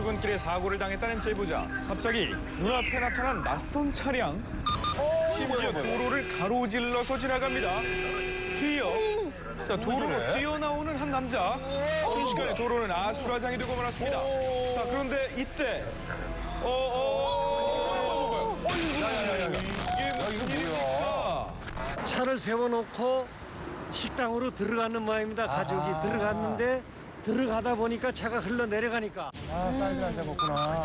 출근길에 사고를 당했다는 제보자. 갑자기 눈앞에 나타난 낯선 차량. 심지어 도로를 가로질러서 지나갑니다. 뒤이어 자, 도로로 뛰어나오는 한 남자. 순식간에 도로는 아수라장이 되고 말았습니다. 자, 그런데 이때 이게 무슨 일입니까? 차를 세워놓고 식당으로 들어가는 모양입니다. 가족이 들어갔는데 들어가다 보니까 차가 흘러내려가니까. 아, 사이드를 안 잡았구나.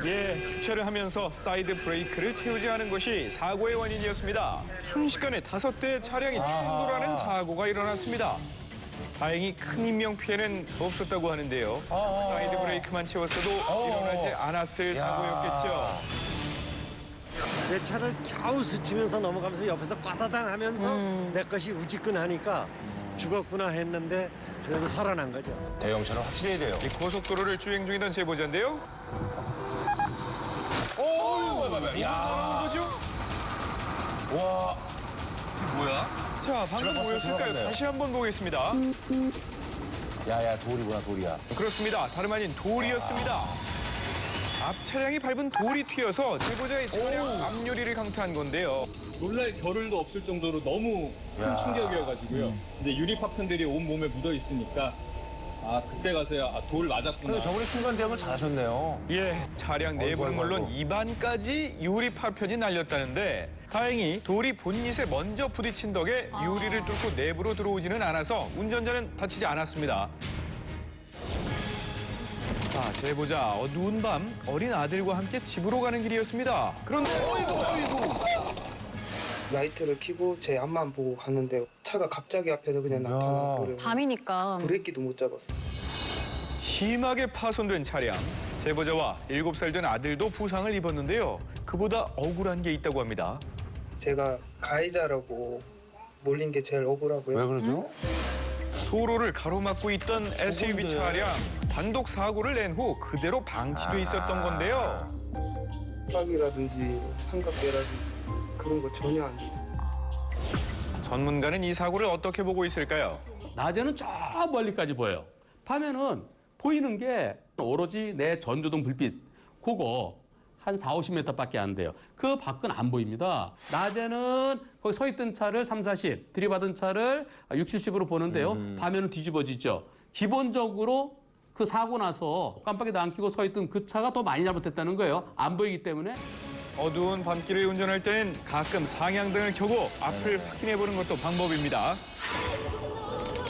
예, 주차를 하면서 사이드 브레이크를 채우지 않은 것이 사고의 원인이었습니다. 순식간에 5대의 차량이 충돌하는 사고가 일어났습니다. 다행히 큰 인명피해는 없었다고 하는데요. 사이드 브레이크만 채웠어도 일어나지 않았을 사고였겠죠. 내 차를 겨우 스치면서 넘어가면서 옆에서 꽈다당 하면서 내 것이 우지끈하니까 죽었구나 했는데 그래도 살아난 거죠. 대형차는 확실해야 돼요. 이 고속도로를 주행 중이던 제보자인데요. 야, 뭐죠? 와, 뭐야? 자, 방금 들어갔어요, 뭐였을까요? 들어갔네요. 다시 한번 보겠습니다. 야, 돌이구나, 돌이야. 그렇습니다. 다름 아닌 돌이었습니다. 앞 차량이 밟은 돌이 튀어서 제보자의 차량 앞유리를 강타한 건데요. 놀랄 겨를도 없을 정도로 너무 큰 충격이어가지고요. 이제 유리 파편들이 온 몸에 묻어 있으니까 그때 가서야 돌 맞았구나. 근데 저번에 순간 대응을 잘하셨네요. 예, 차량 내부는 아이고, 물론 아이고. 입안까지 유리 파편이 날렸다는데 다행히 돌이 본닛에 먼저 부딪힌 덕에 유리를 뚫고 내부로 들어오지는 않아서 운전자는 다치지 않았습니다. 자, 제보자 어두운 밤 어린 아들과 함께 집으로 가는 길이었습니다. 그런데 라이트를 켜고 제 앞만 보고 갔는데 차가 갑자기 앞에서 그냥 나타나 버려요. 밤이니까. 브레이크도 못 잡았어요. 심하게 파손된 차량. 제보자와 7살 된 아들도 부상을 입었는데요. 그보다 억울한 게 있다고 합니다. 제가 가해자라고 몰린 게 제일 억울하고요. 왜 그러죠? 도로를 가로막고 있던 SUV 저건데. 차량 단독 사고를 낸 후 그대로 방치돼 있었던 건데요. 빡이라든지 삼각대라든지 그런 거 전혀 안 돼요. 전문가는 이 사고를 어떻게 보고 있을까요? 낮에는 저 멀리까지 보여요. 밤에는 보이는 게 오로지 내 전조등 불빛, 그거 한 4, 50m밖에 안 돼요. 그 밖은 안 보입니다. 낮에는 거기 서 있던 차를 3, 40, 들이받은 차를 6, 70으로 보는데요. 밤에는 뒤집어지죠. 기본적으로 그 사고 나서 깜빡이도 안 켜고 서 있던 그 차가 더 많이 잘못했다는 거예요. 안 보이기 때문에. 어두운 밤길을 운전할 때는 가끔 상향등을 켜고 앞을 확인해보는 것도 방법입니다.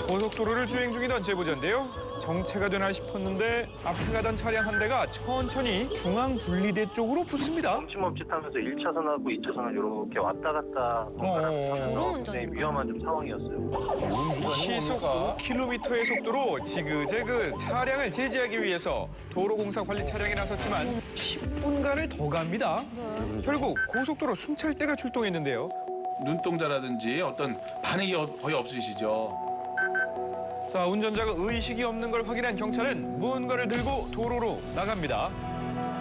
고속도로를 주행 중이던 제보자인데요. 정체가 되나 싶었는데 앞에 가던 차량 한 대가 천천히 중앙 분리대 쪽으로 붙습니다. 멈칫멈칫하면서 1차선하고 2차선을 이렇게 왔다 갔다 하면서 굉장히 위험한 좀 상황이었어요. 시속 5km의 속도로 지그재그 차량을 제지하기 위해서 도로공사 관리 차량이 나섰지만 10분간을 더 갑니다. 결국 고속도로 순찰대가 출동했는데요. 눈동자라든지 어떤 반응이 거의 없으시죠. 자, 운전자가 의식이 없는 걸 확인한 경찰은 무언가를 들고 도로로 나갑니다.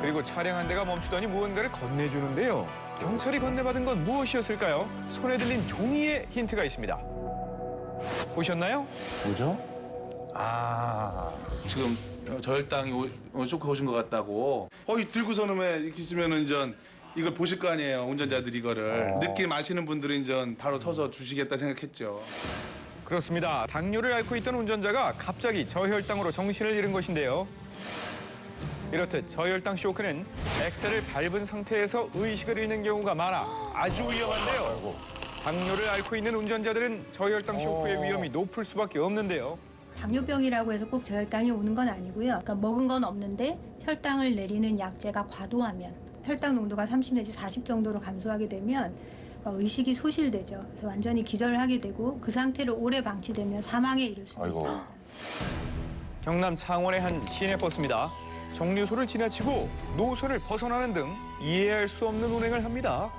그리고 차량 한 대가 멈추더니 무언가를 건네주는데요. 경찰이 건네받은 건 무엇이었을까요? 손에 들린 종이에 힌트가 있습니다. 보셨나요? 뭐죠? 아, 지금 저혈당이 쇼크 오신 것 같다고. 이 들고서는 왜 이렇게 있으면은 이걸 보실 거 아니에요. 운전자들이 이거를. 느낌 아시는 분들은 바로 서서 주시겠다 생각했죠. 그렇습니다. 당뇨를 앓고 있던 운전자가 갑자기 저혈당으로 정신을 잃은 것인데요. 이렇듯 저혈당 쇼크는 엑셀을 밟은 상태에서 의식을 잃는 경우가 많아 아주 위험한데요. 당뇨를 앓고 있는 운전자들은 저혈당 쇼크의 위험이 높을 수밖에 없는데요. 당뇨병이라고 해서 꼭 저혈당이 오는 건 아니고요. 그러니까 먹은 건 없는데 혈당을 내리는 약제가 과도하면 혈당 농도가 30 내지 40 정도로 감소하게 되면 의식이 소실되죠. 그래서 완전히 기절을 하게 되고 그 상태로 오래 방치되면 사망에 이를 수 아이고. 있습니다. 경남 창원의 한 시내버스입니다. 정류소를 지나치고 노선을 벗어나는 등 이해할 수 없는 운행을 합니다.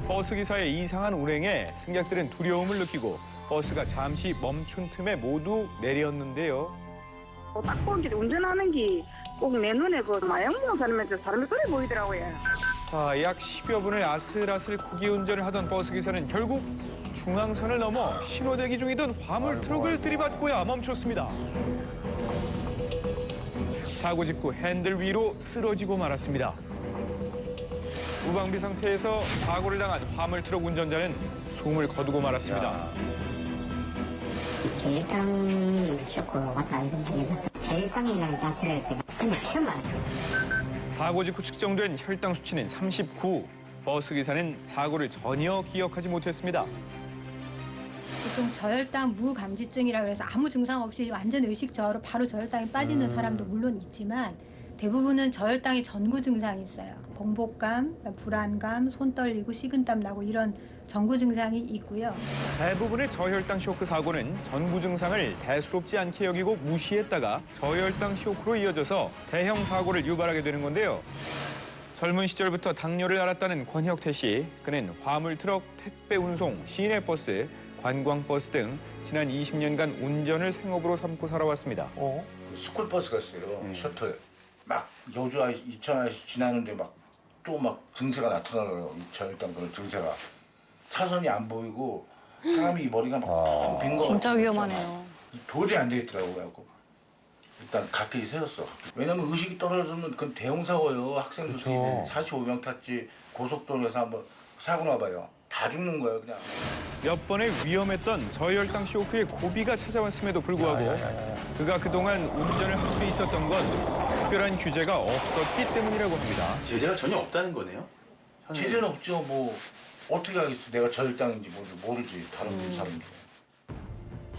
버스 기사의 이상한 운행에 승객들은 두려움을 느끼고 버스가 잠시 멈춘 틈에 모두 내렸는데요. 딱 보기 운전하는 게 꼭 내 눈에 그 마약 먹은 사람이 그래 보이더라고요. 자, 약 10여 분을 아슬아슬 고기 운전을 하던 버스 기사는 결국 중앙선을 넘어 신호대기 중이던 화물 트럭을 들이받고야 멈췄습니다. 사고 직후 핸들 위로 쓰러지고 말았습니다. 무방비 상태에서 사고를 당한 화물트럭 운전자는 숨을 거두고 말았습니다. 저혈당 쇼크가 왔다 이런 생각이 저혈당이라는 자체를 제가 근데 처음 알았어요. 사고 직후 측정된 혈당 수치는 39. 버스 기사는 사고를 전혀 기억하지 못했습니다. 보통 저혈당 무감지증이라 그래서 아무 증상 없이 완전 의식 저하로 바로 저혈당이 빠지는 사람도 물론 있지만 대부분은 저혈당의 전구 증상이 있어요. 공복감, 불안감, 손 떨리고 식은땀 나고 이런 전구 증상이 있고요. 대부분의 저혈당 쇼크 사고는 전구 증상을 대수롭지 않게 여기고 무시했다가 저혈당 쇼크로 이어져서 대형 사고를 유발하게 되는 건데요. 젊은 시절부터 당뇨를 앓았다는 권혁태 씨. 그는 화물트럭, 택배 운송, 시내버스, 관광버스 등 지난 20년간 운전을 생업으로 삼고 살아왔습니다. 스쿨버스가 있어요. 셔틀. 막 여주 아이, 이천 아이씨 지나는데 막 또 막 증세가 나타나요. 저혈당 그런 증세가. 차선이 안 보이고 사람이 머리가 막 빈 거. 진짜 위험하네요. 도저히 안 되겠더라고요. 그래갖고 일단 갓길이 세웠어. 왜냐면 의식이 떨어지면 그건 대형 사고예요. 학생들 45명 탔지 고속도로에서 한번 사고 나봐요. 다 죽는 거예요 그냥. 몇 번의 위험했던 저혈당 쇼크의 고비가 찾아왔음에도 불구하고 그가 그동안 운전을 할 수 있었던 건 특별한 규제가 없었기 때문이라고 합니다. 제재가 전혀 없다는 거네요? 제재는 없죠. 뭐 어떻게 하겠어. 내가 저혈당인지 모르지. 다른 사람들.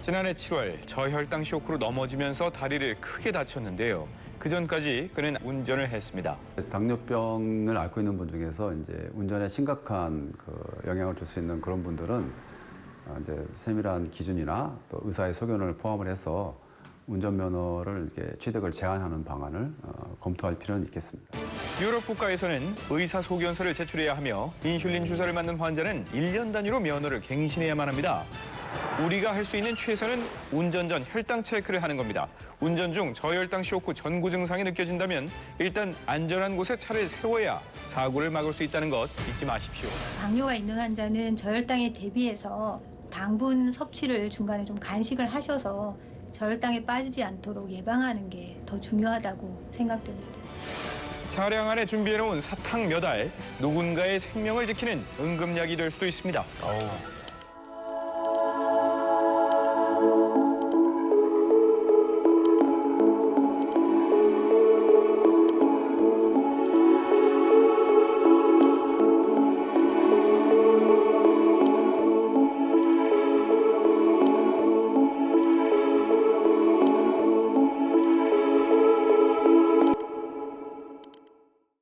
지난해 7월 저혈당 쇼크로 넘어지면서 다리를 크게 다쳤는데요. 그 전까지 그는 운전을 했습니다. 당뇨병을 앓고 있는 분 중에서 이제 운전에 심각한 그 영향을 줄 수 있는 그런 분들은 이제 세밀한 기준이나 또 의사의 소견을 포함을 해서 운전면허를 이렇게 취득을 제한하는 방안을 검토할 필요는 있겠습니다. 유럽 국가에서는 의사 소견서를 제출해야 하며 인슐린 주사를 맞는 환자는 1년 단위로 면허를 갱신해야만 합니다. 우리가 할 수 있는 최선은 운전 전 혈당 체크를 하는 겁니다. 운전 중 저혈당 쇼크 전구 증상이 느껴진다면 일단 안전한 곳에 차를 세워야 사고를 막을 수 있다는 것 잊지 마십시오. 당뇨가 있는 환자는 저혈당에 대비해서 당분 섭취를 중간에 좀 간식을 하셔서 저혈당에 빠지지 않도록 예방하는 게 더 중요하다고 생각됩니다. 차량 안에 준비해놓은 사탕 몇 알, 누군가의 생명을 지키는 응급약이 될 수도 있습니다.